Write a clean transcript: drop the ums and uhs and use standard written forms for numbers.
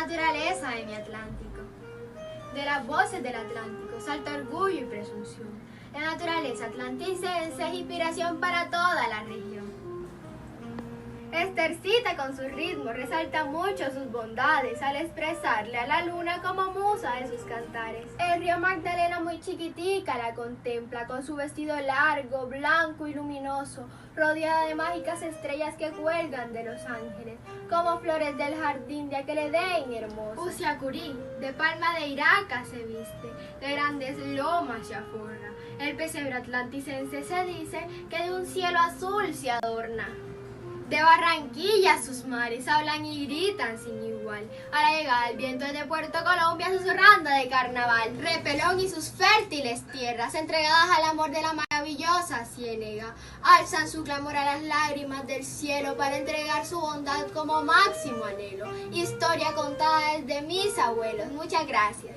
naturaleza de mi Atlántico. De las voces del Atlántico salta orgullo y presunción. La naturaleza atlanticense es inspiración para toda la región. Estercita con su ritmo resalta mucho sus bondades al expresarle a la luna como musa de sus cantares. El río Magdalena muy chiquitica la contempla con su vestido largo, blanco y luminoso, rodeada de mágicas estrellas que cuelgan de los ángeles, como flores del jardín de aquel Edén hermoso. Usiacurí, de palma de Iraca se viste, de grandes lomas se aforra. El pesebre atlanticense se dice que de un cielo azul se adorna. De Barranquilla sus mares hablan y gritan sin igual. A la llegada del viento de Puerto Colombia susurrando de carnaval. Repelón y sus fértiles tierras entregadas al amor de la maravillosa ciénega alzan su clamor a las lágrimas del cielo para entregar su bondad como máximo anhelo. Historia contada desde mis abuelos. Muchas gracias.